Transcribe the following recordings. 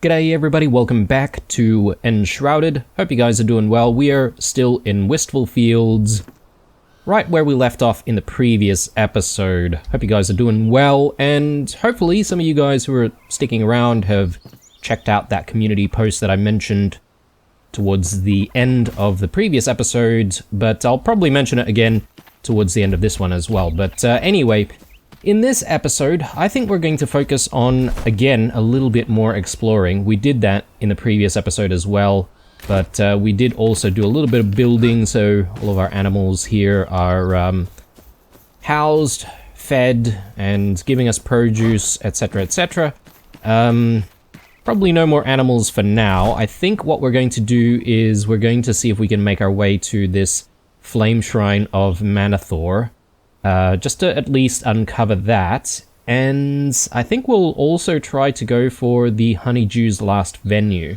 G'day everybody, welcome back to Enshrouded. Hope you guys are doing well. We are still in Wistful Fields, right where we left off in the previous episode. Hope you guys are doing well, and hopefully some of you guys who are sticking around have checked out that community post that I mentioned towards the end of the previous episode, but I'll probably mention it again towards the end of this one as well. But anyway, in this episode, I think we're going to focus on, again, a little bit more exploring. We did that in the previous episode as well, but we did also do a little bit of building, so all of our animals here are housed, fed, and giving us produce, etc, etc. Probably no more animals for now. I think what we're going to do is we're going to see if we can make our way to this Flame Shrine of Manathor. Just to at least uncover that, and I think we'll also try to go for the Honeydew's Last Venue.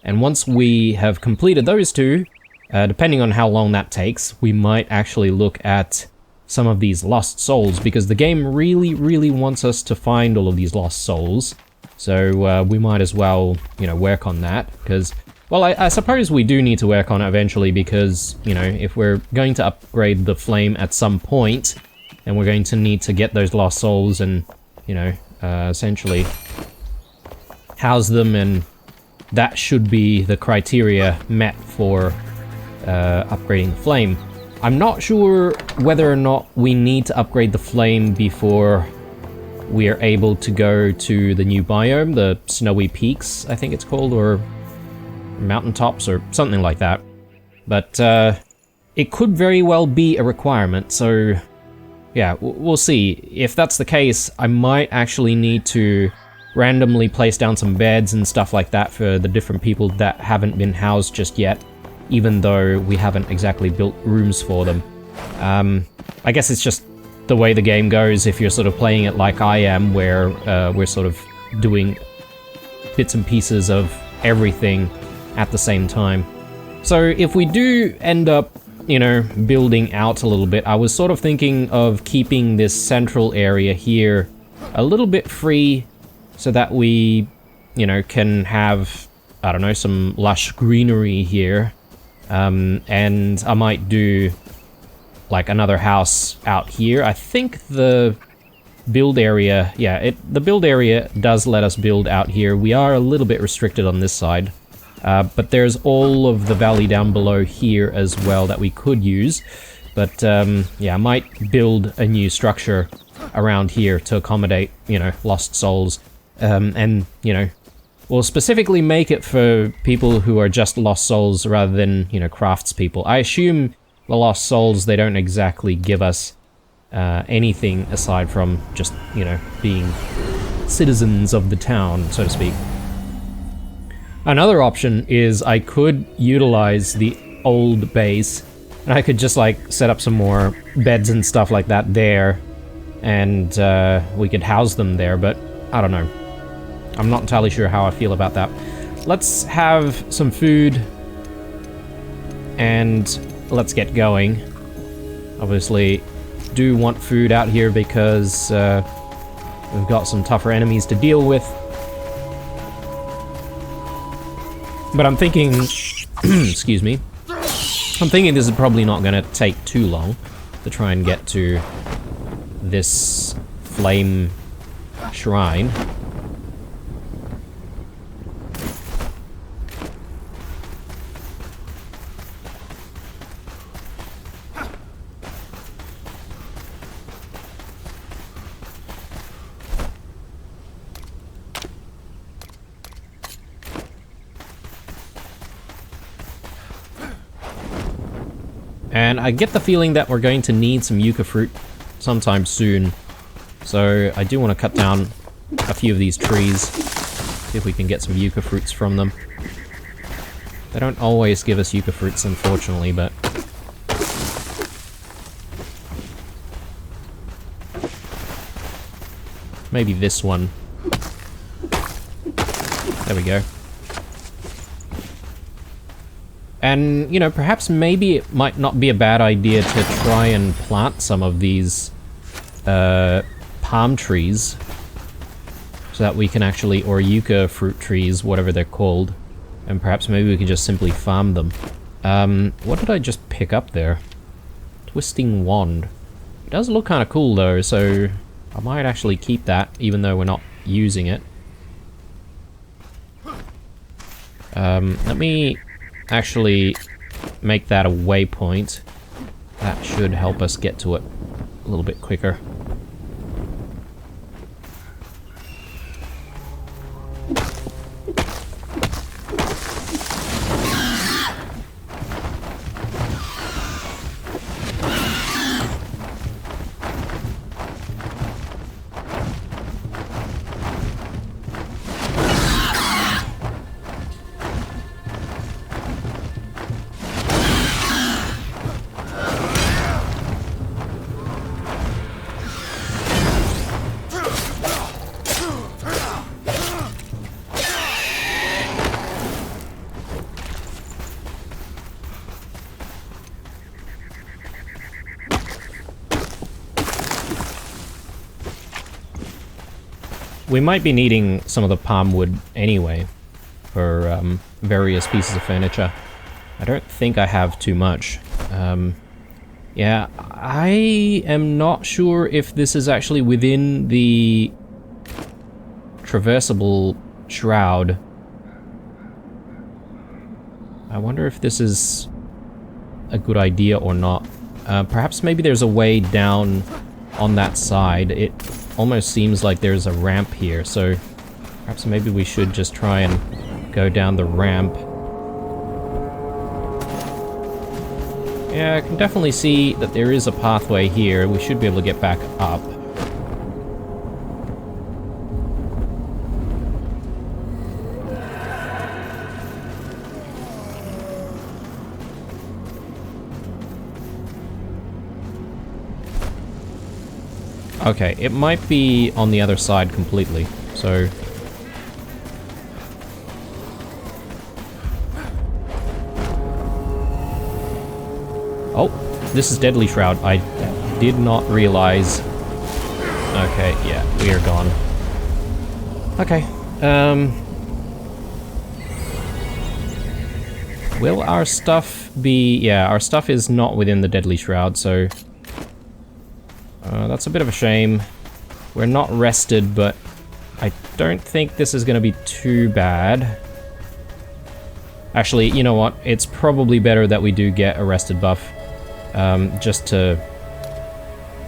And once we have completed those two, depending on how long that takes, we might actually look at some of these lost souls, because the game really wants us to find all of these lost souls. So we might as well, work on that, because, well, I suppose we do need to work on it eventually, because, if we're going to upgrade the flame at some point, and we're going to need to get those lost souls and, essentially house them, and that should be the criteria met for upgrading the flame. I'm not sure whether or not we need to upgrade the flame before we are able to go to the new biome, the Snowy Peaks, I think it's called, or Mountaintops, or something like that. But it could very well be a requirement, so yeah, we'll see. If that's the case, I might actually need to randomly place down some beds and stuff like that for the different people that haven't been housed just yet, even though we haven't exactly built rooms for them. I guess it's just the way the game goes if you're sort of playing it like I am, where we're sort of doing bits and pieces of everything at the same time. So if we do end up building out a little bit, I was sort of thinking of keeping this central area here a little bit free so that we, can have, I don't know, some lush greenery here. And I might do like another house out here. I think the build area, the build area does let us build out here. We are a little bit restricted on this side. But there's all of the valley down below here as well that we could use. But, I might build a new structure around here to accommodate, lost souls. And, we'll specifically make it for people who are just lost souls rather than, craftspeople. I assume the lost souls, they don't exactly give us anything aside from just, being citizens of the town, so to speak. Another option is I could utilize the old base, and I could just set up some more beds and stuff like that there, and we could house them there, but I don't know. I'm not entirely sure how I feel about that. Let's have some food, and let's get going. Obviously, do want food out here because we've got some tougher enemies to deal with. But I'm thinking, excuse me, I'm thinking this is probably not going to take too long to try and get to this flame shrine. And I get the feeling that we're going to need some yucca fruit sometime soon. So I do want to cut down a few of these trees, see if we can get some yucca fruits from them. They don't always give us yucca fruits, unfortunately, but maybe this one. There we go. And, perhaps maybe it might not be a bad idea to try and plant some of these palm trees So that we can actually, or yucca fruit trees, whatever they're called. And perhaps maybe we can just simply farm them. What did I just pick up there? Twisting wand. It does look kind of cool though, so I might actually keep that, even though we're not using it. Let me actually make that a waypoint. That should help us get to it a little bit quicker. We might be needing some of the palm wood anyway for various pieces of furniture. I don't think I have too much. Yeah, I am not sure if this is actually within the traversable shroud. I wonder if this is a good idea or not. Perhaps maybe there's a way down on that side. It almost seems like there's a ramp here, so perhaps maybe we should just try and go down the ramp. Yeah, I can definitely see that there is a pathway here. We should be able to get back up. Okay, it might be on the other side completely, so... Oh, this is Deadly Shroud. I did not realize... Okay, yeah, we are gone. Okay, will our stuff be... Yeah, our stuff is not within the Deadly Shroud, so... that's a bit of a shame. We're not rested, but I don't think this is going to be too bad. Actually, you know what? It's probably better that we do get a rested buff, just to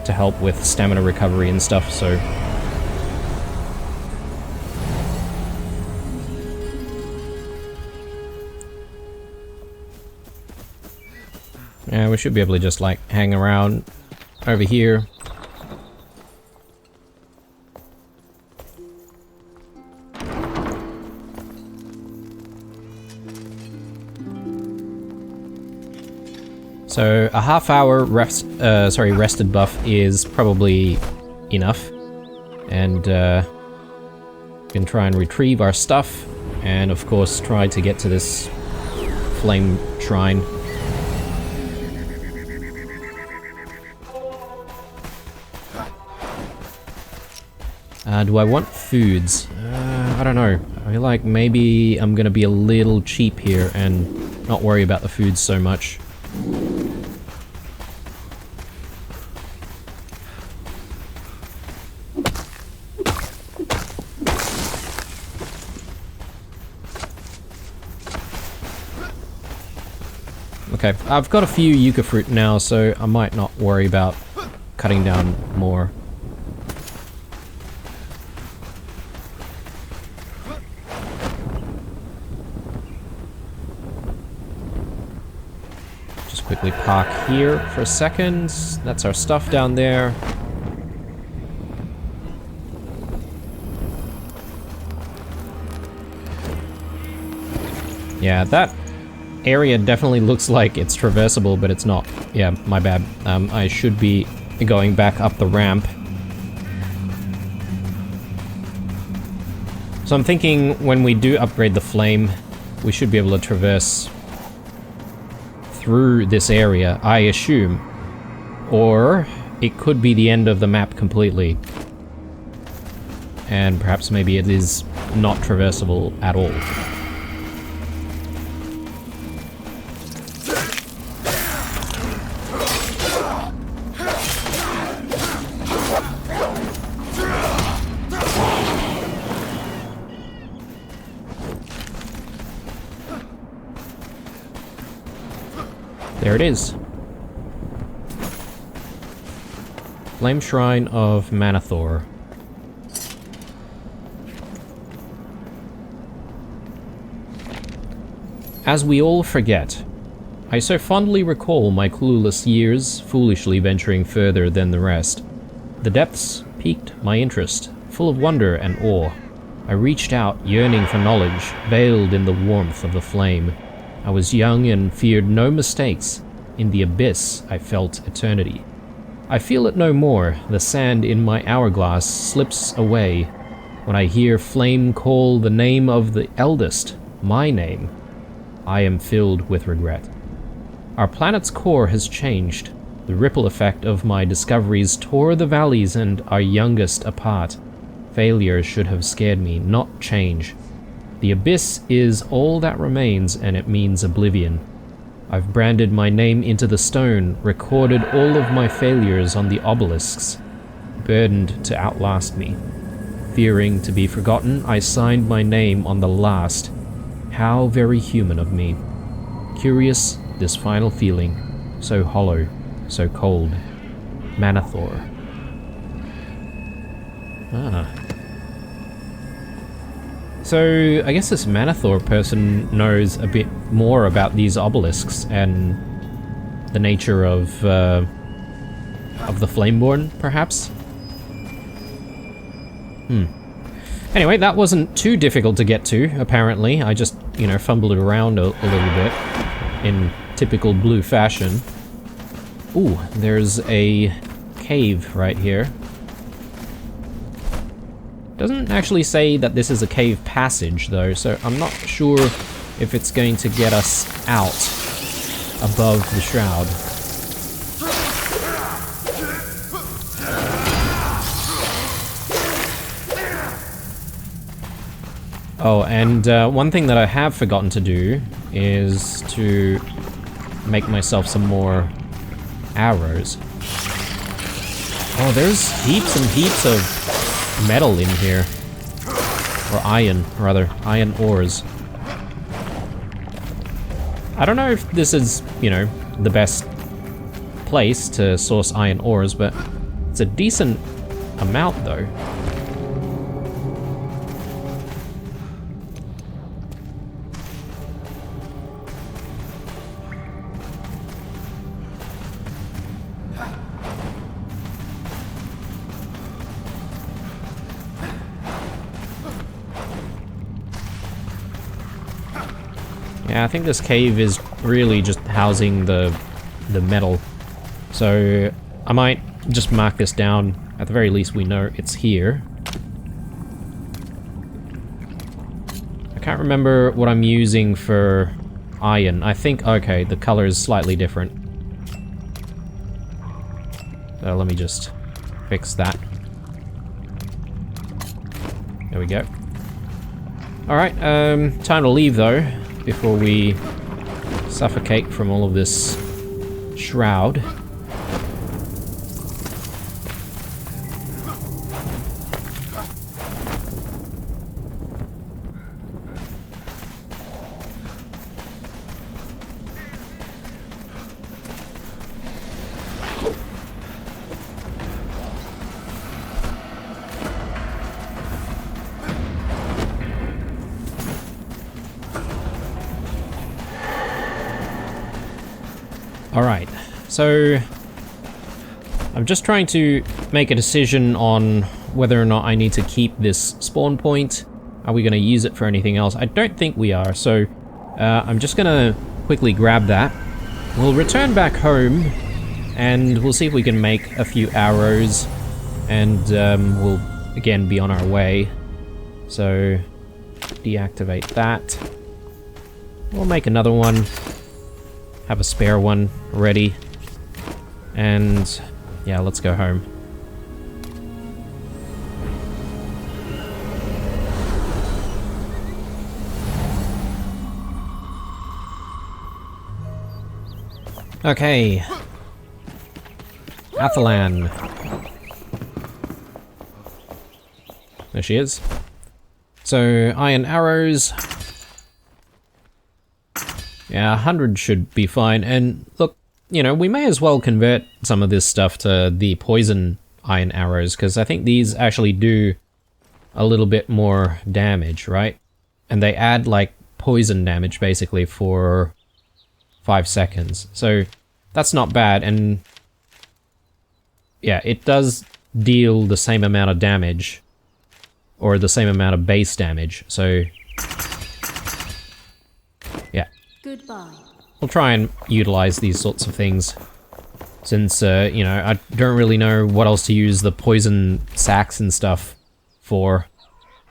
help with stamina recovery and stuff, so... Yeah, we should be able to just, like, hang around over here. So a half-hour rested buff is probably enough, and we can try and retrieve our stuff, and of course try to get to this flame shrine. Do I want foods? I don't know. I feel like maybe I'm gonna be a little cheap here and not worry about the foods so much. Okay, I've got a few yucca fruit now, so I might not worry about cutting down more. Just quickly park here for a second. That's our stuff down there. Yeah, that area definitely looks like it's traversable, but it's not. Yeah, my bad. I should be going back up the ramp. So I'm thinking when we do upgrade the flame, we should be able to traverse through this area, I assume. Or it could be the end of the map completely. and perhaps maybe it is not traversable at all. There it is. Flame Shrine of Manathor. As we all forget, I so fondly recall my clueless years, foolishly venturing further than the rest. The depths piqued my interest, full of wonder and awe. I reached out, yearning for knowledge, veiled in the warmth of the flame. I was young and feared no mistakes. In the abyss, I felt eternity. I feel it no more. The sand in my hourglass slips away when I hear flame call the name of the eldest, my name. I am filled with regret. Our planet's core has changed. The ripple effect of my discoveries tore the valleys and our youngest apart. Failure should have scared me, not change. The abyss is all that remains, and it means oblivion. I've branded my name into the stone, recorded all of my failures on the obelisks, burdened to outlast me. Fearing to be forgotten, I signed my name on the last. How very human of me. Curious, this final feeling, so hollow, so cold. Manathor. So, I guess this Manathor person knows a bit more about these obelisks and the nature of the Flameborn, perhaps? Anyway, that wasn't too difficult to get to, apparently. I just, you know, fumbled it around a little bit in typical blue fashion. Ooh, there's a cave right here. Doesn't actually say that this is a cave passage, though, so I'm not sure if it's going to get us out above the shroud. Oh, and one thing that I have forgotten to do is to make myself some more arrows. Oh, there's heaps and heaps of metal in here. Or iron, rather. Iron ores. I don't know if this is, you know, the best place to source iron ores, but it's a decent amount, though. Yeah, I think this cave is really just housing the metal. So I might just mark this down. At the very least, we know it's here. I can't remember what I'm using for iron. I think, okay, the color is slightly different. So let me just fix that. There we go. Alright, time to leave though, before we suffocate from all of this shroud. Alright, so I'm just trying to make a decision on whether or not I need to keep this spawn point. Are we going to use it for anything else? I don't think we are, so I'm just going to quickly grab that. We'll return back home, and we'll see if we can make a few arrows, and we'll again be on our way. So, deactivate that. We'll make another one. Have a spare one ready. And yeah, let's go home. Okay. Athalan. There she is. So, iron arrows. Yeah, 100 should be fine. And look, you know, we may as well convert some of this stuff to the poison iron arrows, because I think these actually do a little bit more damage, right? And they add, like, poison damage, basically, for 5 seconds. So, that's not bad, and yeah, it does deal the same amount of damage, or the same amount of base damage, so yeah. Goodbye. We'll try and utilize these sorts of things, since, you know, I don't really know what else to use the poison sacks and stuff for.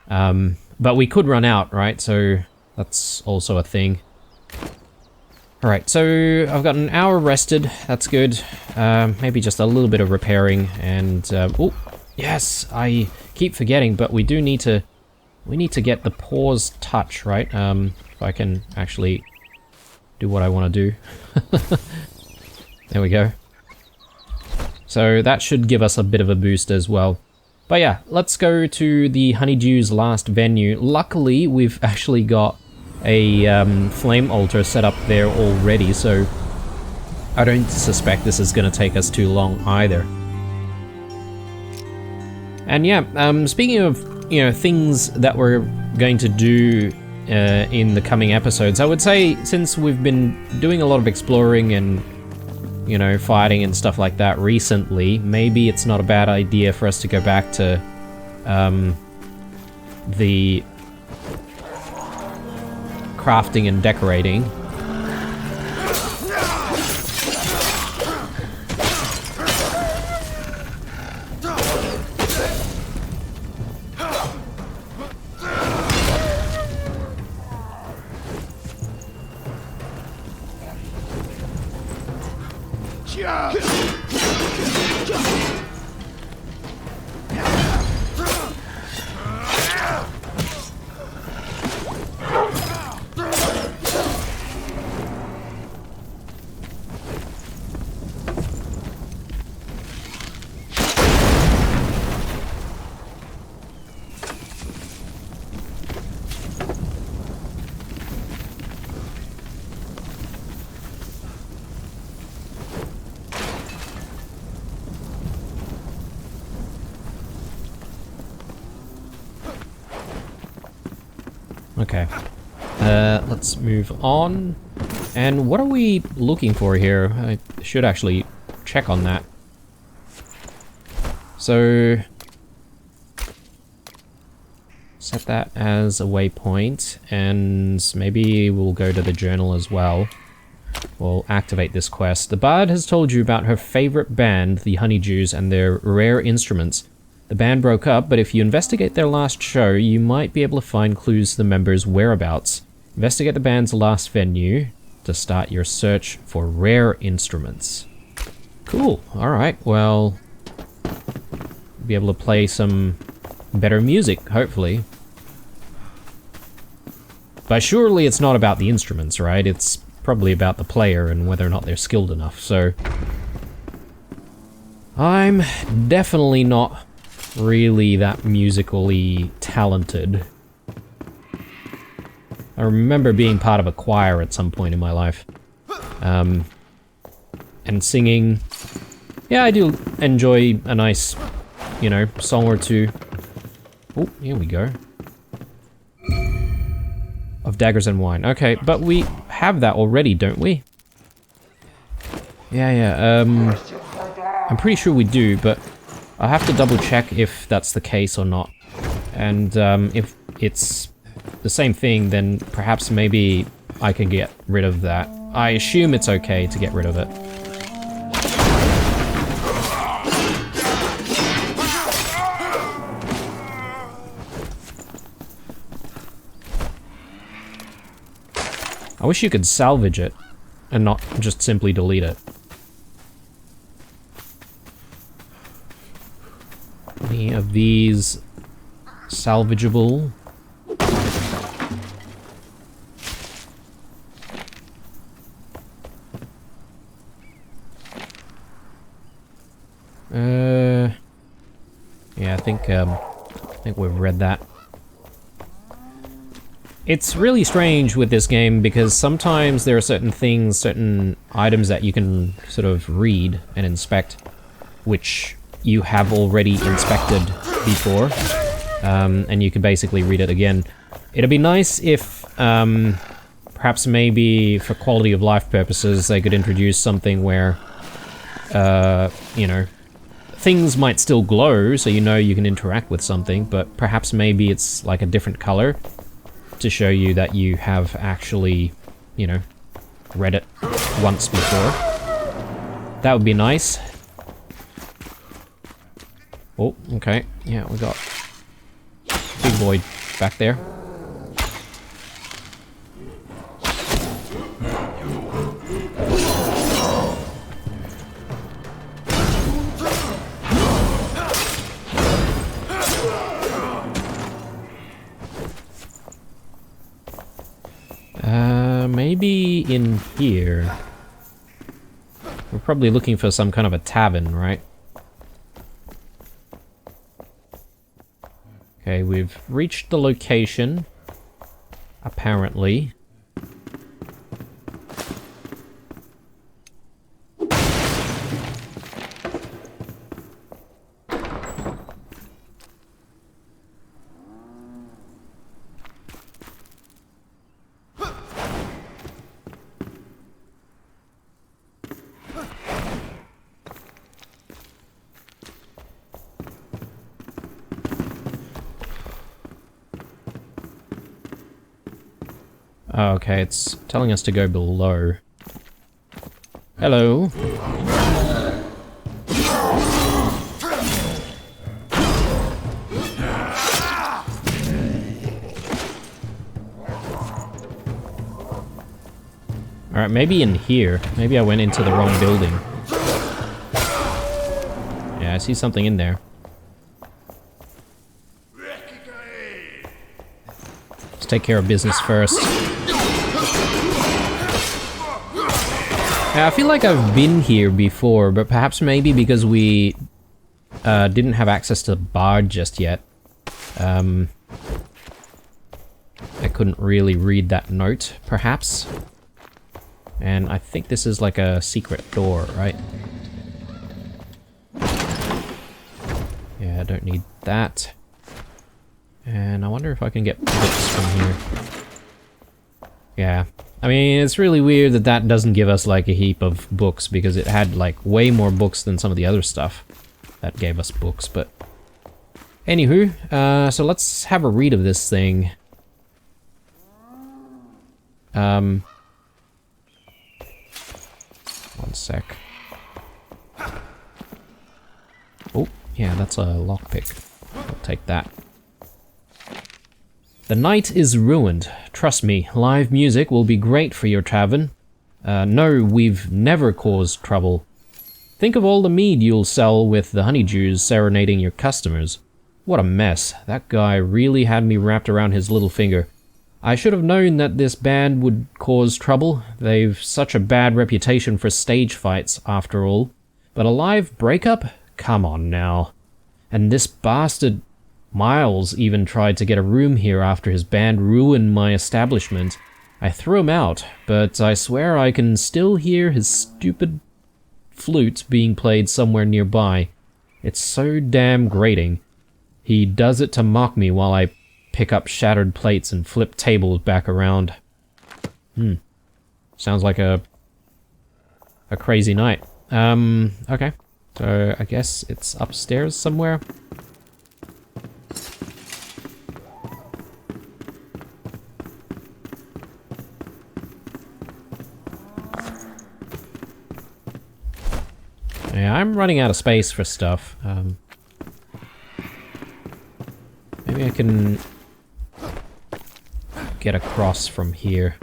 But we could run out, right? So that's also a thing. Alright, so I've got an hour rested, that's good. Maybe just a little bit of repairing, and, oh, yes, I keep forgetting, but we do need to, get the pause touch, right? If I can actually do what I want to do. There we go. So that should give us a bit of a boost as well. But yeah, let's go to the Honeydew's last venue. Luckily, we've actually got a flame altar set up there already, so I don't suspect this is going to take us too long either. And yeah, speaking of, you know, things that we're going to do in the coming episodes, I would say, since we've been doing a lot of exploring and, you know, fighting and stuff like that recently, maybe it's not a bad idea for us to go back to the crafting and decorating. Okay, let's move on. And what are we looking for here? I should actually check on that. So, set that as a waypoint, and maybe we'll go to the journal as well. We'll activate this quest. The bard has told you about her favorite band, the Honeydews, and their rare instruments. The band broke up, but if you investigate their last show, you might be able to find clues to the members' whereabouts. Investigate the band's last venue to start your search for rare instruments. Cool. Alright, well, be able to play some better music, hopefully. But surely it's not about the instruments, right? It's probably about the player and whether or not they're skilled enough, so I'm definitely not really that musically talented. I remember being part of a choir at some point in my life. And singing. Yeah, I do enjoy a nice, you know, song or two. Oh, here we go. Of daggers and wine. Okay, but we have that already, don't we? Yeah, I'm pretty sure we do, but I'll have to double check if that's the case or not. And if it's the same thing, then perhaps maybe I can get rid of that. I assume it's okay to get rid of it. I wish you could salvage it and not just simply delete it. Any of these salvageable? Yeah, I think we've read that. It's really strange with this game because sometimes there are certain things, certain items that you can sort of read and inspect, which you have already inspected before, and you can basically read it again. It'd be nice if, perhaps maybe for quality of life purposes, they could introduce something where, you know, things might still glow, so you know you can interact with something, but perhaps maybe it's like a different color to show you that you have actually, you know, read it once before. That would be nice. Oh, okay. Yeah, we got big boy back there. Maybe in here. We're probably looking for some kind of a tavern, right? Okay, we've reached the location, apparently. Oh, okay, it's telling us to go below. Hello. Alright, maybe in here. Maybe I went into the wrong building. Yeah, I see something in there. Let's take care of business first. I feel like I've been here before, but perhaps maybe because we didn't have access to the bar just yet. I couldn't really read that note, perhaps. And I think this is like a secret door, right? Yeah, I don't need that. And I wonder if I can get books from here. Yeah. I mean, it's really weird that that doesn't give us like a heap of books, because it had like way more books than some of the other stuff that gave us books, but... Anywho, so let's have a read of this thing. One sec. Oh, yeah, that's a lockpick. I'll take that. The night is ruined. Trust me, live music will be great for your tavern. No, we've never caused trouble. Think of all the mead you'll sell with the honeydews serenading your customers. What a mess. That guy really had me wrapped around his little finger. I should have known that this band would cause trouble. They've such a bad reputation for stage fights, after all. But a live breakup? Come on now. And this bastard Miles even tried to get a room here after his band ruined my establishment. I threw him out, but I swear I can still hear his stupid flute being played somewhere nearby. It's so damn grating. He does it to mock me while I pick up shattered plates and flip tables back around. Sounds like a crazy night. Okay. So I guess it's upstairs somewhere. Yeah, I'm running out of space for stuff. Maybe I can get across from here.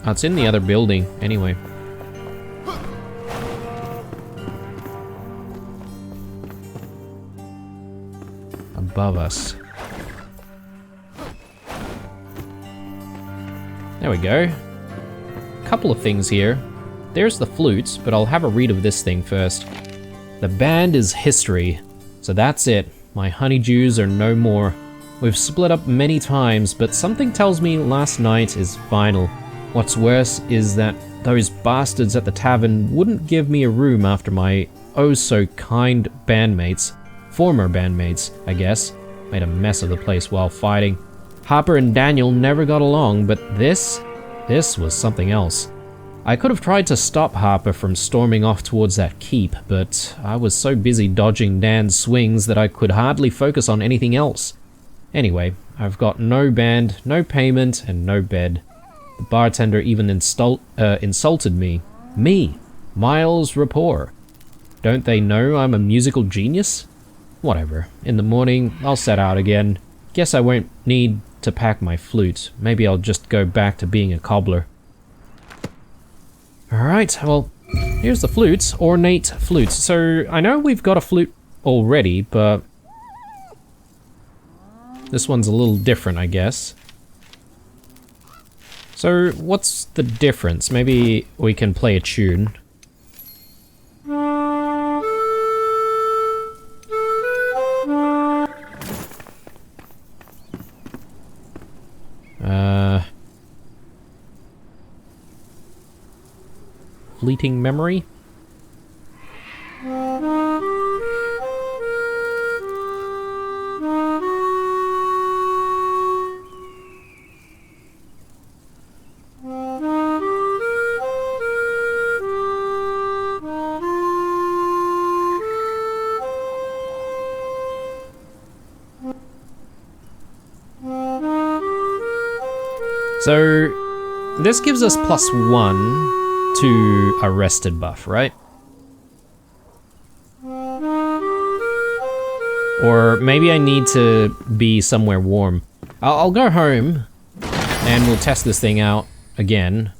Oh, it's in the other building, anyway. Above us. There we go. Couple of things here. there's the flute, but I'll have a read of this thing first. The band is history. So that's it. My honeydews are no more. We've split up many times, but something tells me last night is final. What's worse is that those bastards at the tavern wouldn't give me a room after my oh-so-kind bandmates, former bandmates, I guess, made a mess of the place while fighting. Harper and Daniel never got along, but this was something else. I could have tried to stop Harper from storming off towards that keep, but I was so busy dodging Dan's swings that I could hardly focus on anything else. Anyway, I've got no band, no payment, and no bed. The bartender even insulted me. Me, Miles Rapport. Don't they know I'm a musical genius? Whatever. In the morning, I'll set out again. Guess I won't need to pack my flute. Maybe I'll just go back to being a cobbler. Alright, well, here's the flute. Ornate flute. So, I know we've got a flute already, but this one's a little different, I guess. So, what's the difference? Maybe we can play a tune. Fleeting memory? So, this gives us +1 to a rested buff, right? Or maybe I need to be somewhere warm. I'll go home and we'll test this thing out again.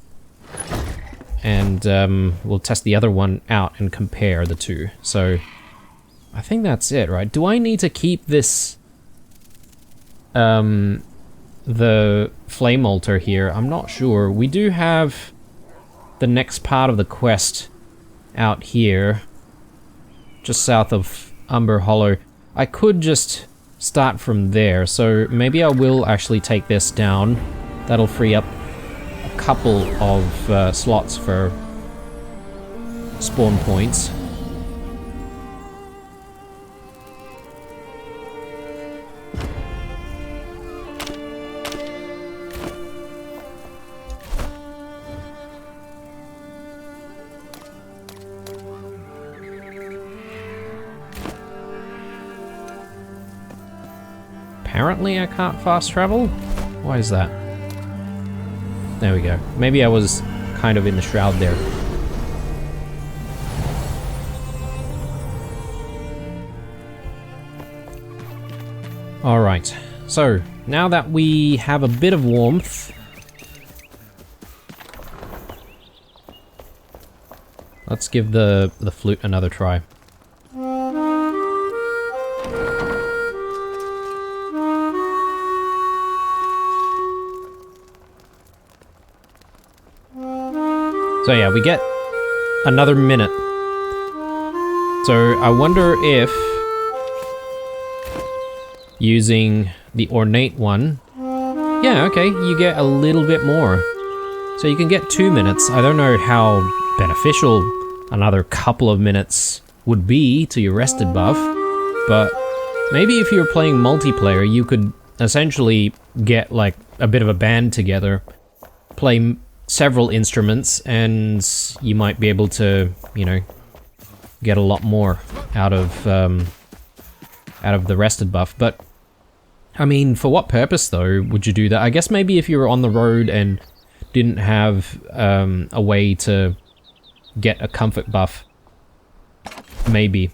And we'll test the other one out and compare the two. So, I think that's it, right? Do I need to keep this the flame altar here? I'm not sure. We do have the next part of the quest out here, just south of Umber Hollow. I could just start from there, so maybe I will actually take this down. That'll free up a couple of slots for spawn points. Apparently I can't fast travel? Why is that? There we go. Maybe I was kind of in the shroud there. Alright, so now that we have a bit of warmth, let's give the flute another try. So yeah, we get another minute. So I wonder if using the ornate one, yeah, okay, you get a little bit more. So you can get 2 minutes. I don't know how beneficial another couple of minutes would be to your rested buff, but maybe if you're playing multiplayer, you could essentially get like a bit of a band together, play several instruments, and you might be able to, you know, get a lot more out of the rested buff. But I mean, for what purpose though would you do that? I guess maybe if you were on the road and didn't have a way to get a comfort buff, maybe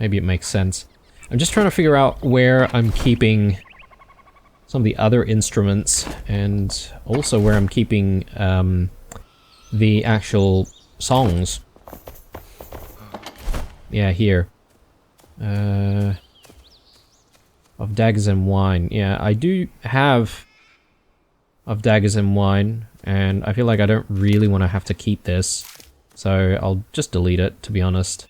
it makes sense. I'm just trying to figure out where I'm keeping some of the other instruments, and also where I'm keeping the actual songs. Yeah, here. Of Daggers and Wine. Yeah, I do have of Daggers and Wine, and I feel like I don't really want to have to keep this. So I'll just delete it, to be honest.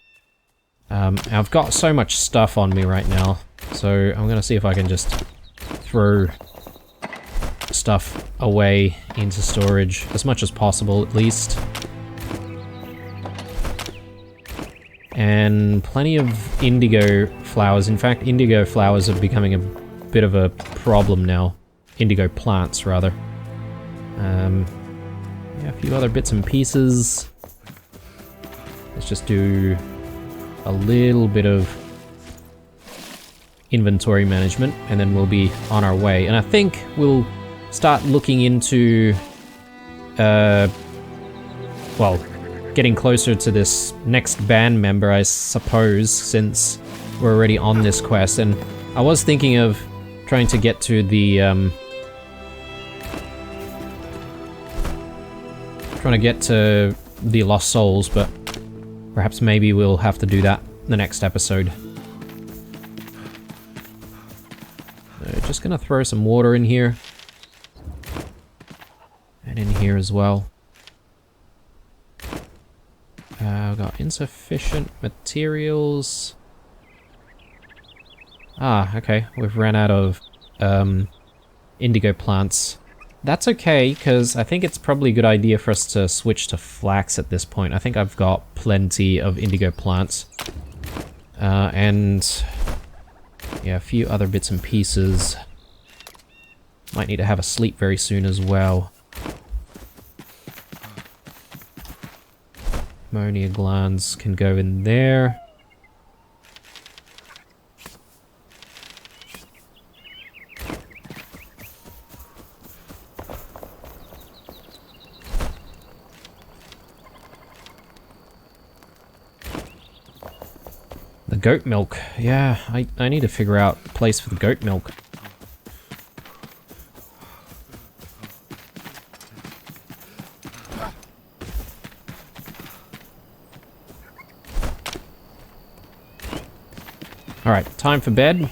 I've got so much stuff on me right now, so I'm gonna see if I can just throw stuff away into storage as much as possible, at least. And plenty of indigo flowers. In fact, indigo flowers are becoming a bit of a problem now. Indigo plants, rather. Yeah, a few other bits and pieces. Let's just do a little bit of inventory management, and then we'll be on our way. And I think we'll start looking into, well, getting closer to this next band member, I suppose, since we're already on this quest. And I was thinking of trying to get to the, trying to get to the Lost Souls, but perhaps maybe we'll have to do that in the next episode. So just gonna throw some water in here. And in here as well. I've got insufficient materials. Ah, okay. We've ran out of indigo plants. That's okay, because I think it's probably a good idea for us to switch to flax at this point. I think I've got plenty of indigo plants. And yeah, a few other bits and pieces. Might need to have a sleep very soon as well. Ammonia glands can go in there. The goat milk. Yeah, I need to figure out a place for the goat milk. Alright, time for bed.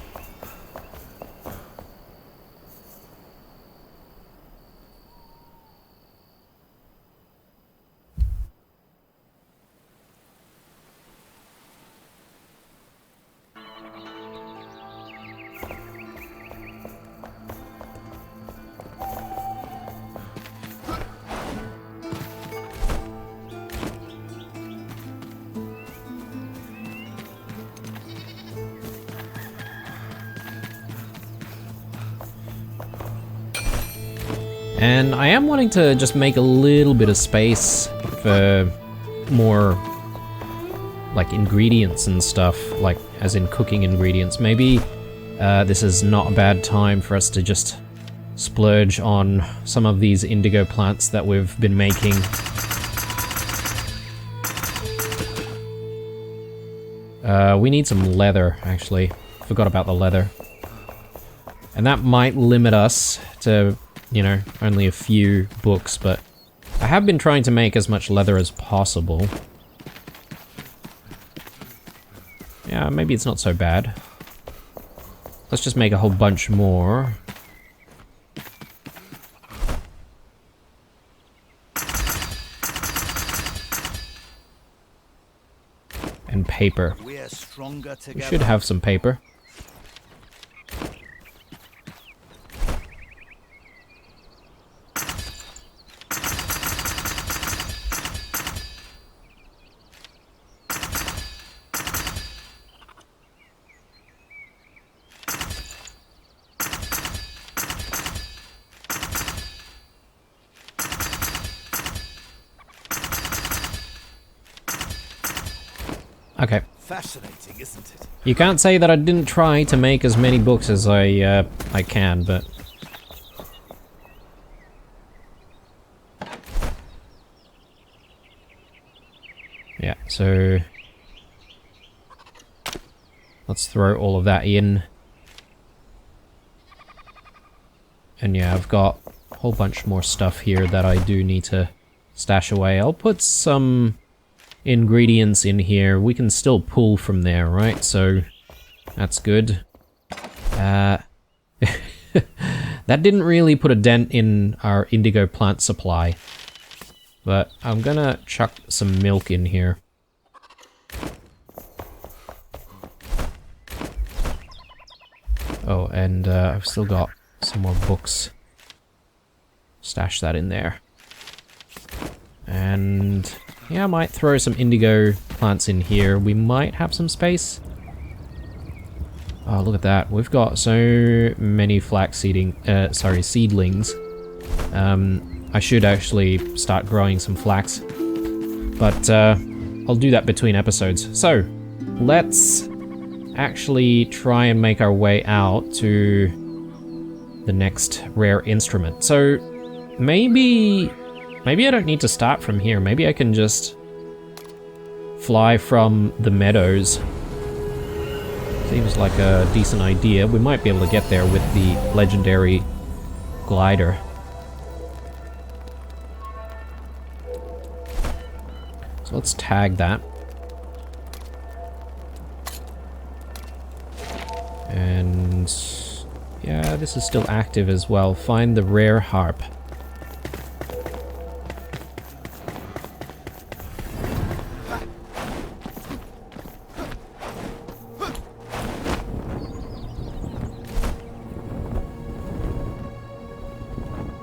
And I am wanting to just make a little bit of space for more, like, ingredients and stuff, like, as in cooking ingredients. Maybe this is not a bad time for us to just splurge on some of these indigo plants that we've been making. We need some leather, actually. Forgot about the leather. And that might limit us to, you know, only a few books, but I have been trying to make as much leather as possible. Yeah, maybe it's not so bad. Let's just make a whole bunch more. And paper. We're stronger together. We should have some paper. Okay. Fascinating, isn't it? You can't say that I didn't try to make as many books as I can, but... yeah, so... let's throw all of that in. And yeah, I've got a whole bunch more stuff here that I do need to stash away. I'll put some ingredients in here. We can still pull from there, right? So that's good. That didn't really put a dent in our indigo plant supply, But I'm gonna chuck some milk in here. Oh, and I've still got some more books. Stash that in there. And yeah, I might throw some indigo plants in here. We might have some space. Oh, look at that. We've got so many flax seedlings. I should actually start growing some flax. But I'll do that between episodes. So, let's actually try and make our way out to the next rare instrument. So, maybe I don't need to start from here. Maybe I can just fly from the meadows. Seems like a decent idea. We might be able to get there with the legendary glider. So let's tag that. And yeah, this is still active as well. Find the rare harp.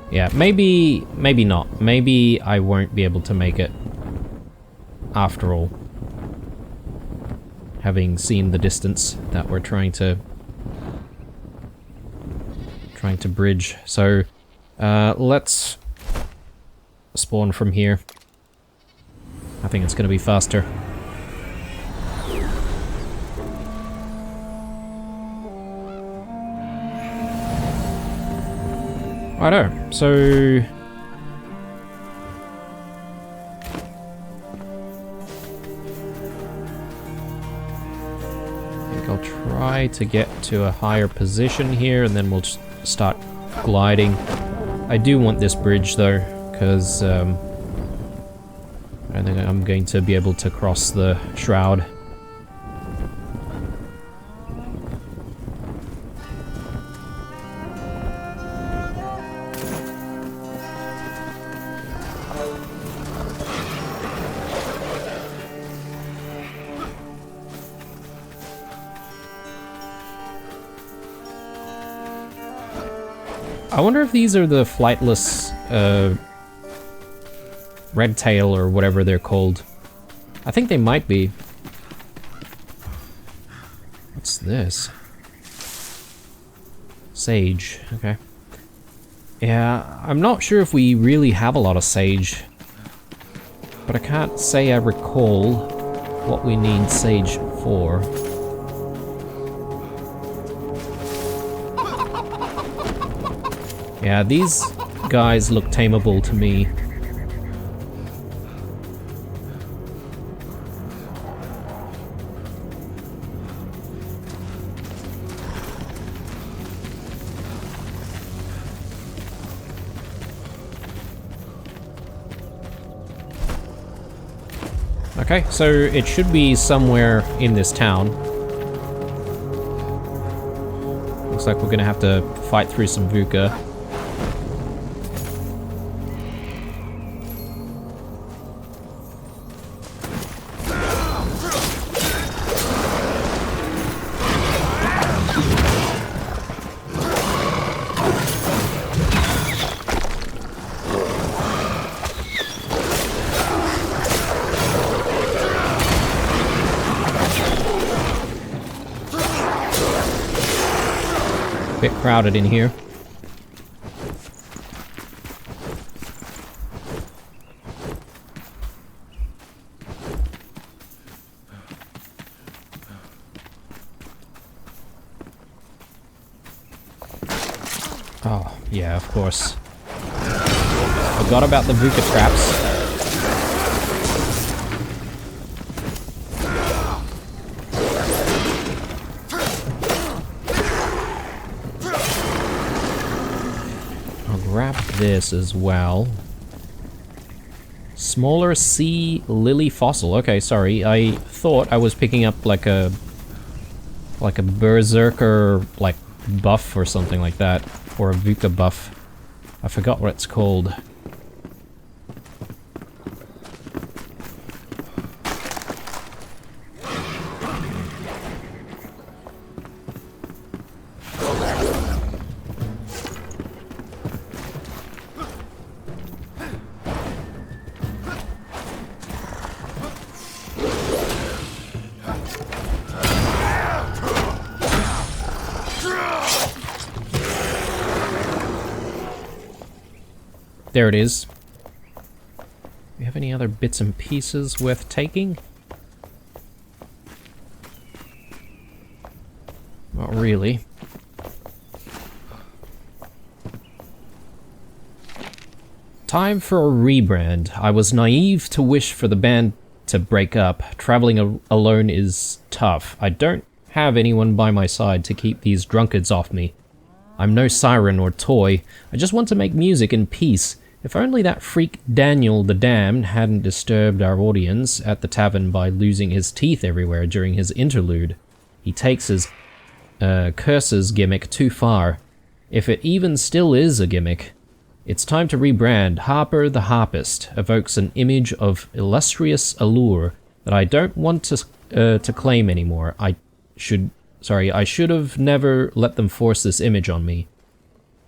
Yeah, maybe not. Maybe I won't be able to make it after all. Having seen the distance that we're trying to bridge. So, let's spawn from here. I think it's gonna be faster. Righto, so... I think I'll try to get to a higher position here, and then we'll just start gliding. I do want this bridge, though, because I think I'm going to be able to cross the shroud. I wonder if these are the flightless, red tail or whatever they're called. I think they might be. What's this? Sage, okay. Yeah, I'm not sure if we really have a lot of sage. But I can't say I recall what we need sage for. Yeah, these guys look tameable to me. Okay, so it should be somewhere in this town. Looks like we're gonna have to fight through some VUCA. Bit crowded in here. Oh, yeah, of course. Forgot about the VUCA traps. Grab this as well. Smaller sea lily fossil. Okay, sorry. I thought I was picking up like a berserker like buff or something like that, or a VUCA buff. I forgot what it's called. there it is. Do we have any other bits and pieces worth taking? Not really. Time for a rebrand. I was naive to wish for the band to break up. Traveling alone is tough. I don't have anyone by my side to keep these drunkards off me. I'm no siren or toy. I just want to make music in peace. If only that freak Daniel the Damned hadn't disturbed our audience at the tavern by losing his teeth everywhere during his interlude. He takes his curses gimmick too far. If it even still is a gimmick. It's time to rebrand. Harper the Harpist evokes an image of illustrious allure that I don't want to claim anymore. I should have never let them force this image on me.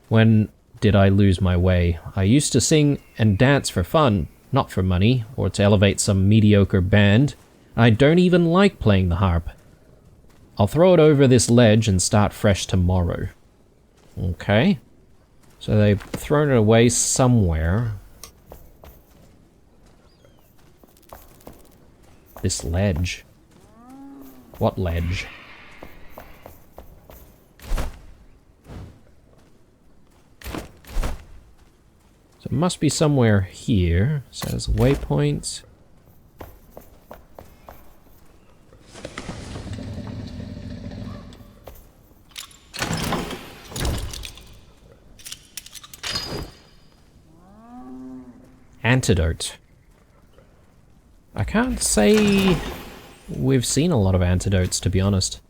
When did I lose my way? I used to sing and dance for fun, not for money, or to elevate some mediocre band. I don't even like playing the harp. I'll throw it over this ledge and start fresh tomorrow. Okay. So they've thrown it away somewhere. This ledge. What ledge? So it must be somewhere here. It says waypoint. Antidote. I can't say we've seen a lot of antidotes, to be honest.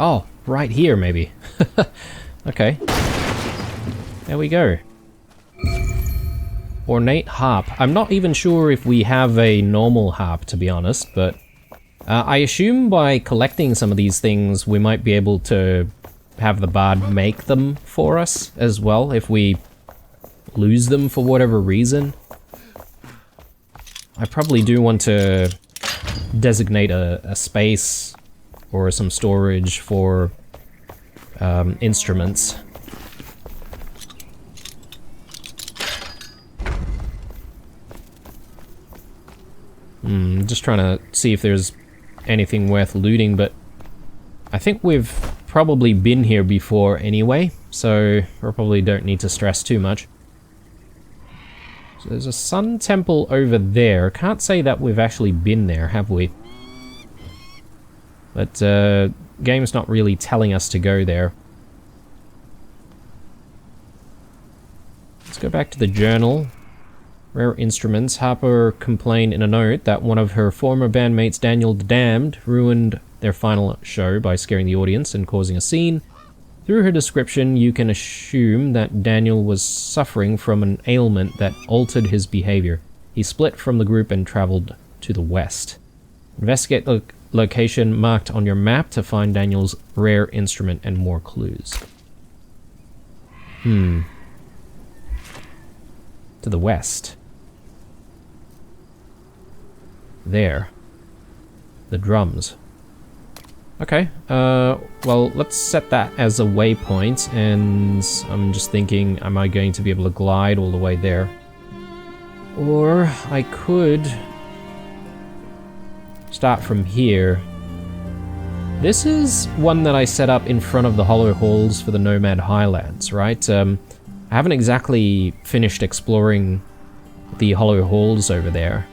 Oh, right here, maybe. Okay. There we go. Ornate harp. I'm not even sure if we have a normal harp, to be honest, but I assume by collecting some of these things, we might be able to have the bard make them for us as well, if we lose them for whatever reason. I probably do want to designate a space or some storage for instruments. Just trying to see if there's anything worth looting, but I think we've probably been here before anyway, so we probably don't need to stress too much. So there's a sun temple over there. Can't say that we've actually been there, have we? But game's not really telling us to go there. Let's go back to the journal. Rare instruments. Harper complained in a note that one of her former bandmates, Daniel the Damned, ruined their final show by scaring the audience and causing a scene. Through her description, you can assume that Daniel was suffering from an ailment that altered his behavior. He split from the group and traveled to the west. Investigate the location marked on your map to find Daniel's rare instrument and more clues. To the west. There. The drums. Okay, well, let's set that as a waypoint, and I'm just thinking, am I going to be able to glide all the way there? Or I could start from here. This is one that I set up in front of the Hollow Halls for the Nomad Highlands, right? I haven't exactly finished exploring the Hollow Halls over there.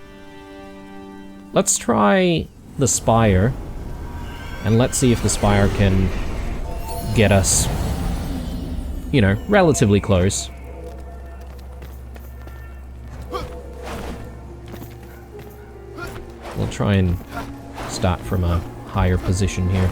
Let's try the Spire, and let's see if the Spire can get us, you know, relatively close. try and start from a higher position here.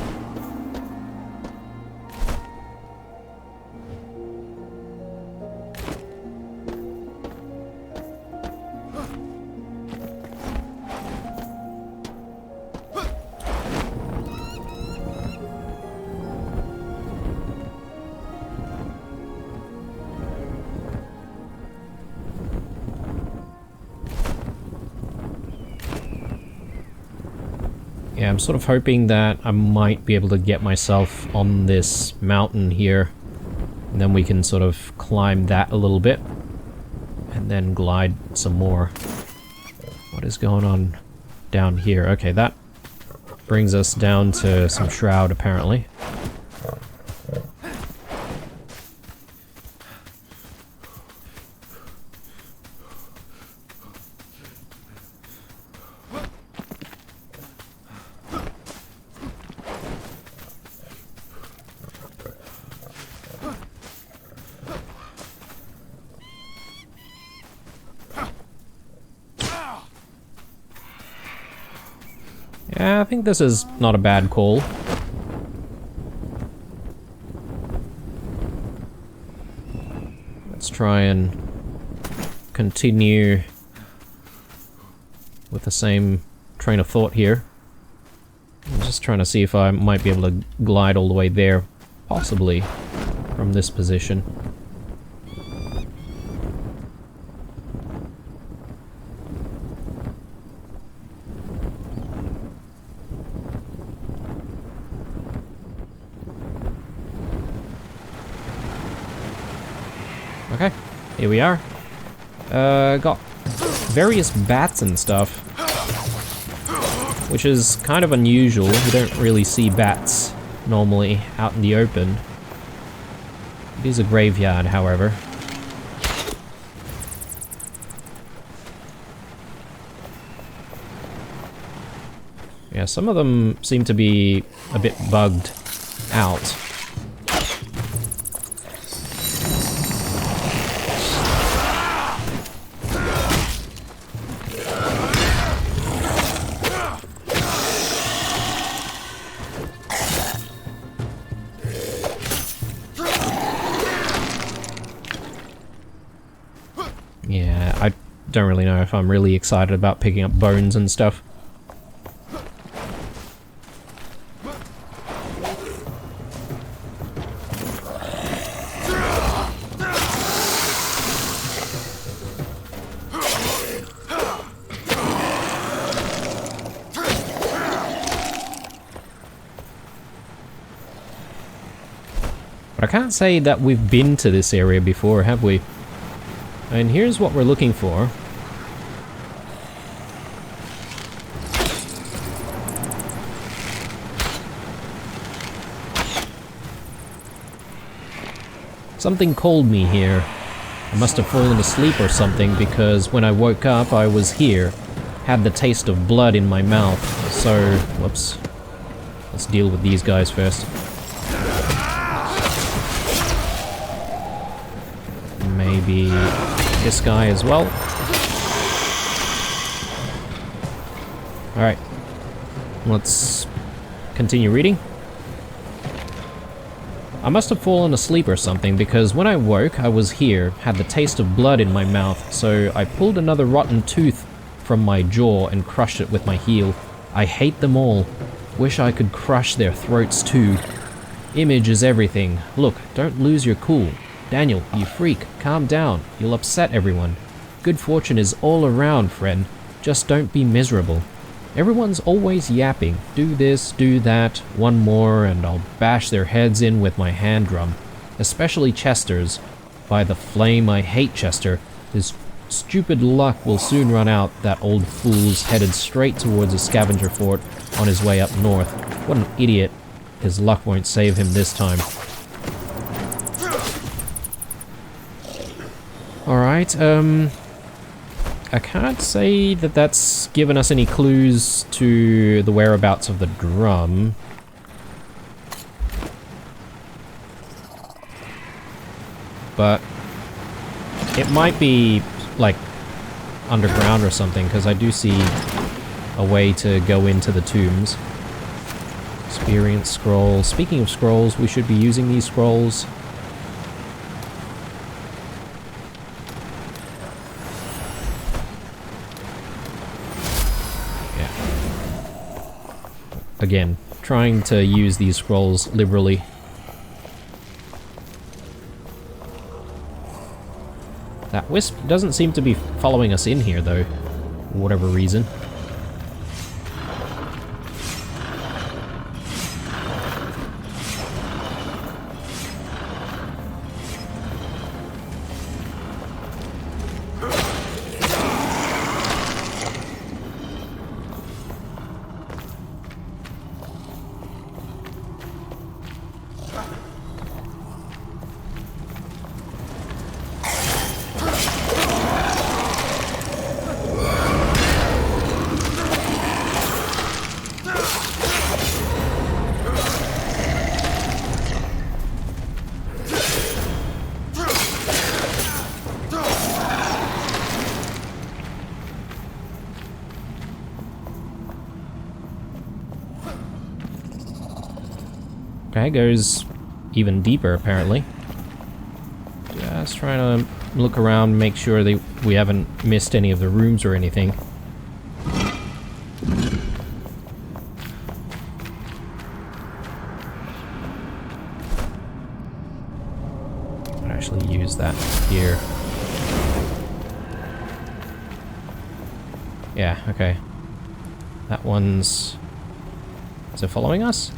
Yeah, I'm sort of hoping that I might be able to get myself on this mountain here. And then we can sort of climb that a little bit. And then glide some more. What is going on down here? Okay, that brings us down to some shroud, apparently. Yeah, I think this is not a bad call. Let's try and continue with the same train of thought here. I'm just trying to see if I might be able to glide all the way there, possibly from this position. Okay, here we are. Got various bats and stuff, which is kind of unusual. You don't really see bats normally out in the open. It is a graveyard, however. Yeah, some of them seem to be a bit bugged out. Yeah, I don't really know if I'm really excited about picking up bones and stuff. But I can't say that we've been to this area before, have we? And here's what we're looking for. Something called me here. I must have fallen asleep or something, because when I woke up I was here. Had the taste of blood in my mouth. So, whoops. Let's deal with these guys first. Maybe this guy as well. Alright. Let's continue reading. I must have fallen asleep or something, because when I woke, I was here, had the taste of blood in my mouth, so I pulled another rotten tooth from my jaw and crushed it with my heel. I hate them all. Wish I could crush their throats too. Image is everything. Look, don't lose your cool. Daniel, you freak, calm down. You'll upset everyone. Good fortune is all around, friend. Just don't be miserable. Everyone's always yapping. Do this, do that, one more, and I'll bash their heads in with my hand drum. Especially Chester's. By the flame, I hate Chester. His stupid luck will soon run out. That old fool's headed straight towards a scavenger fort on his way up north. What an idiot. His luck won't save him this time. Alright, I can't say that that's given us any clues to the whereabouts of the drum. But it might be, like, underground or something, because I do see a way to go into the tombs. Experience scroll. Speaking of scrolls, we should be using these scrolls. Yeah. Again, trying to use these scrolls liberally. That wisp doesn't seem to be following us in here, though, for whatever reason. Okay, goes even deeper apparently. Just trying to look around, make sure that we haven't missed any of the rooms or anything. I'd actually use that here. Yeah, okay. That one's... Is it following us?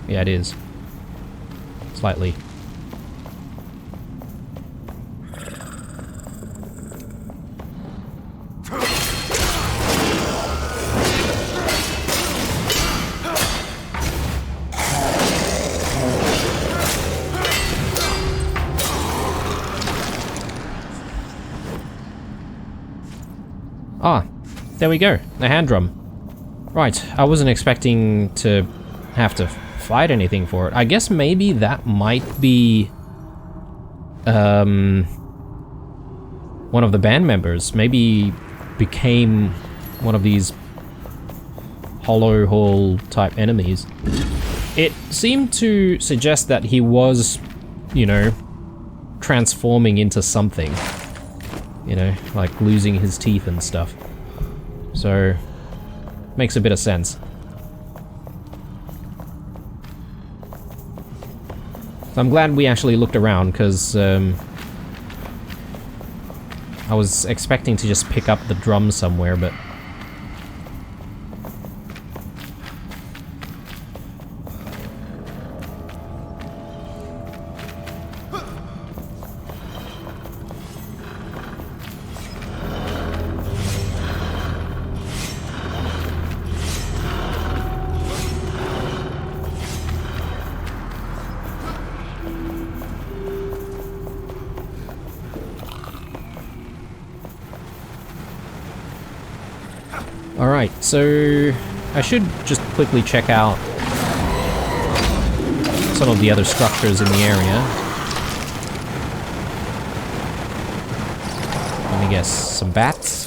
Yeah, it is. Slightly. Ah, there we go. The hand drum. Right, I wasn't expecting to have to fight anything for it. I guess maybe that might be one of the band members. Maybe became one of these hollow hole type enemies. It seemed to suggest that he was, you know, transforming into something. You know, like losing his teeth and stuff. So, makes a bit of sense. I'm glad we actually looked around, because I was expecting to just pick up the drum somewhere, but... Alright, so I should just quickly check out some of the other structures in the area. Let me guess, some bats?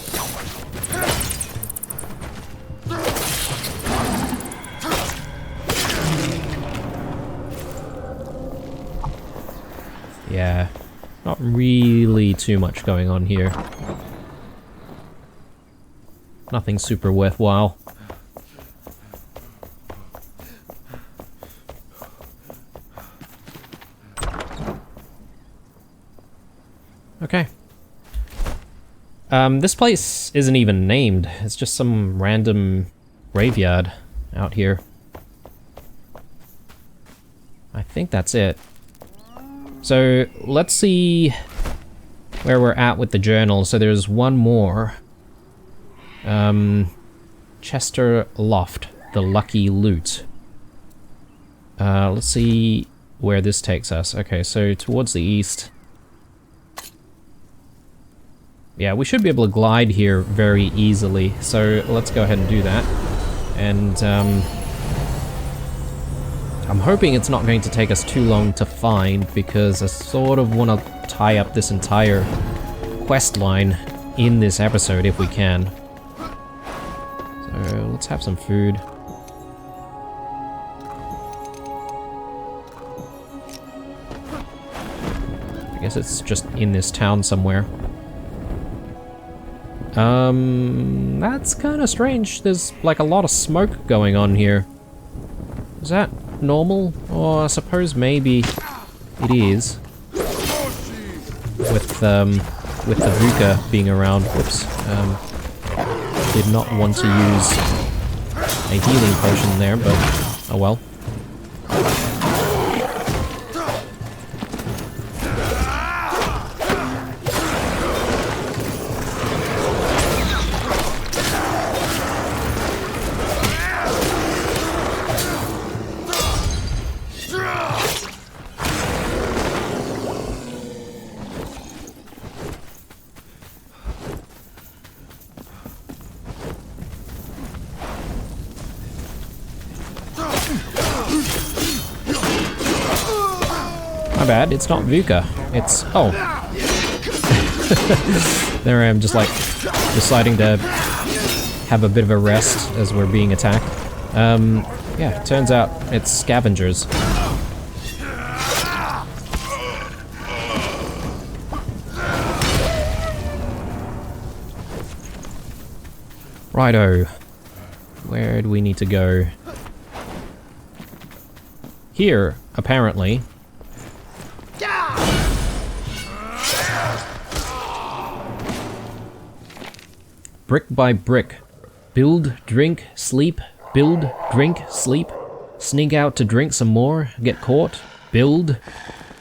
Yeah, not really too much going on here. Nothing super worthwhile. Okay. This place isn't even named. It's just some random graveyard out here. I think that's it. So, let's see where we're at with the journal. So there's one more. Chester Loft, the Lucky Loot. Let's see where this takes us. Okay, so towards the east. Yeah, we should be able to glide here very easily, so let's go ahead and do that. And, I'm hoping it's not going to take us too long to find, because I sort of want to tie up this entire quest line in this episode if we can. So let's have some food. I guess it's just in this town somewhere. That's kind of strange. There's like a lot of smoke going on here. Is that normal? Or I suppose maybe it is. With the VUCA being around. Whoops. Did not want to use a healing potion there, but oh well. My bad, it's not VUCA. It's... oh. There I am, just like, deciding to have a bit of a rest as we're being attacked. Yeah, turns out it's scavengers. Righto. Where do we need to go? Here, apparently. Brick by brick. Build, drink, sleep. Build, drink, sleep. Sneak out to drink some more. Get caught. Build.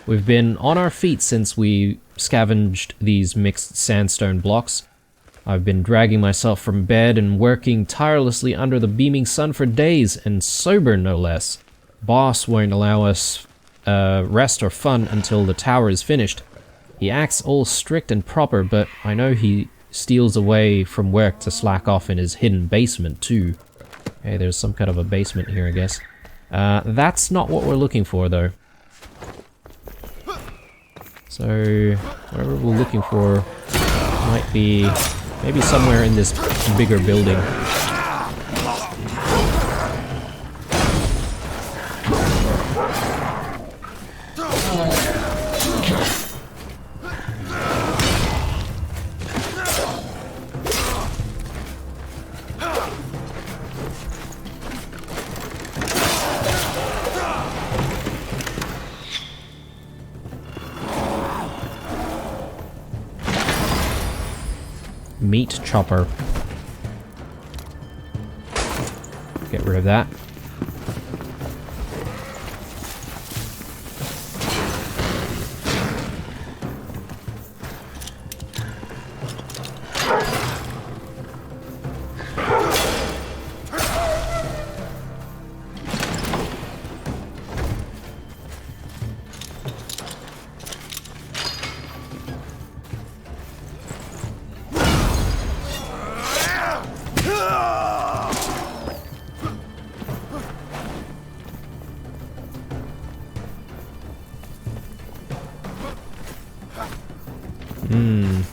We've been on our feet since we scavenged these mixed sandstone blocks. I've been dragging myself from bed and working tirelessly under the beaming sun for days, and sober no less. Boss won't allow us rest or fun until the tower is finished. He acts all strict and proper, but I know he steals away from work to slack off in his hidden basement too. Okay, there's some kind of a basement here, I guess. That's not what we're looking for, though. So, whatever we're looking for might be maybe somewhere in this bigger building. Meat chopper. Get rid of that.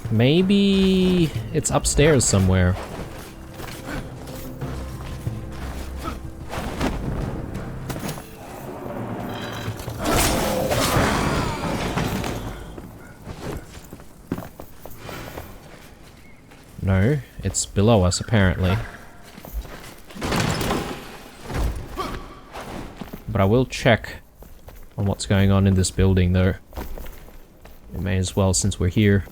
Maybe it's upstairs somewhere. No, it's below us apparently. But I will check on what's going on in this building though. We may as well since we're here.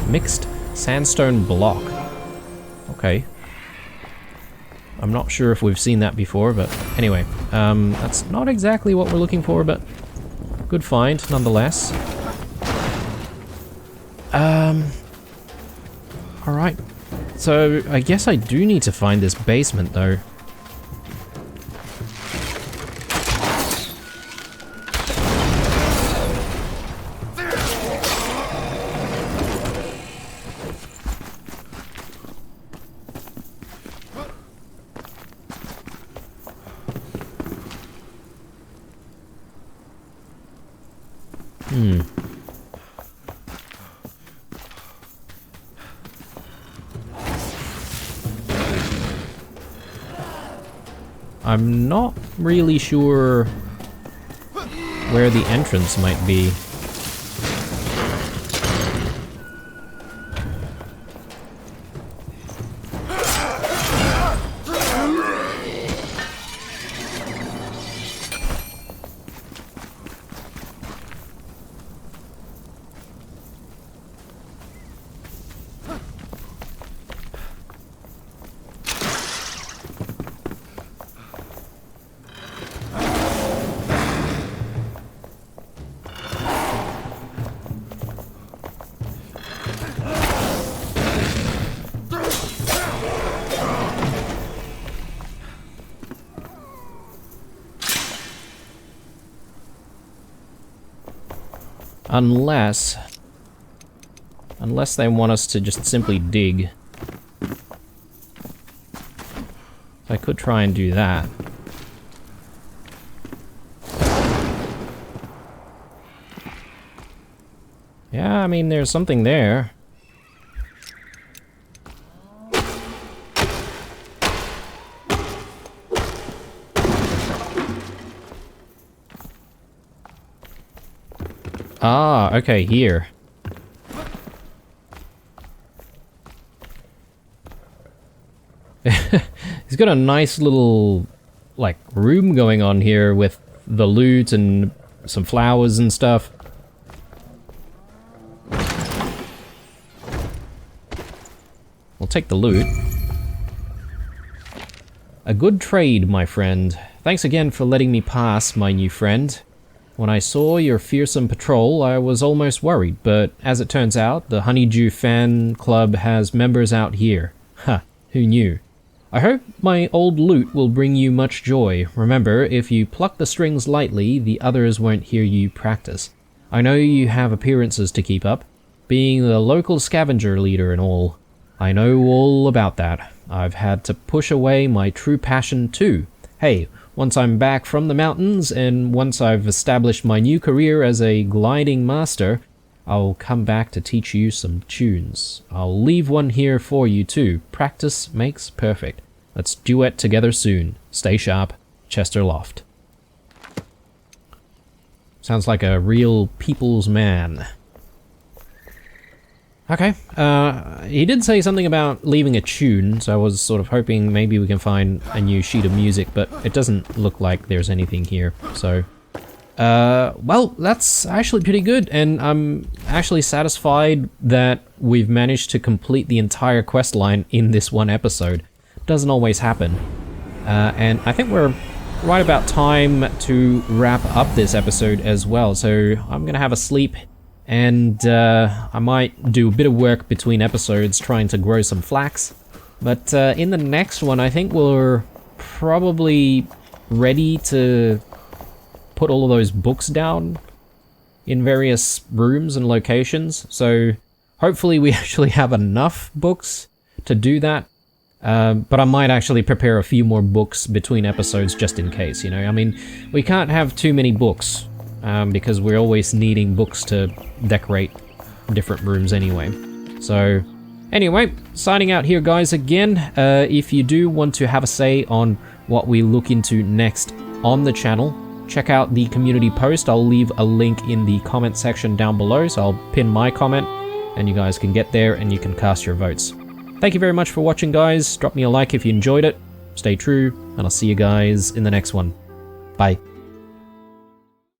Mixed sandstone block. Okay. I'm not sure if we've seen that before, but anyway. That's not exactly what we're looking for, but good find nonetheless. Alright. So, I guess I do need to find this basement, though. I'm not really sure where the entrance might be. Unless they want us to just simply dig. I could try and do that. Yeah, I mean, there's something there. Ah, okay, here. He's got a nice little, like, room going on here with the loot and some flowers and stuff. We'll take the loot. A good trade, my friend. Thanks again for letting me pass, my new friend. When I saw your fearsome patrol, I was almost worried, but as it turns out, the Honeydew Fan Club has members out here. Ha, who knew? I hope my old loot will bring you much joy. Remember, if you pluck the strings lightly, the others won't hear you practice. I know you have appearances to keep up, being the local scavenger leader and all. I know all about that. I've had to push away my true passion too. Hey, once I'm back from the mountains, and once I've established my new career as a gliding master, I'll come back to teach you some tunes. I'll leave one here for you too. Practice makes perfect. Let's duet together soon. Stay sharp, Chester Loft. Sounds like a real people's man. Okay, he did say something about leaving a tune, so I was sort of hoping maybe we can find a new sheet of music, but it doesn't look like there's anything here, so... well, that's actually pretty good, and I'm actually satisfied that we've managed to complete the entire quest line in this one episode. Doesn't always happen. And I think we're right about time to wrap up this episode as well, so I'm gonna have a sleep. And I might do a bit of work between episodes trying to grow some flax. But in the next one, I think we're probably ready to put all of those books down in various rooms and locations. So hopefully we actually have enough books to do that. But I might actually prepare a few more books between episodes just in case, you know? I mean, we can't have too many books. Because we're always needing books to decorate different rooms anyway. So, anyway, signing out here, guys, again. If you do want to have a say on what we look into next on the channel, check out the community post. I'll leave a link in the comment section down below, so I'll pin my comment, and you guys can get there and you can cast your votes. Thank you very much for watching, guys. Drop me a like if you enjoyed it. Stay true, and I'll see you guys in the next one. Bye.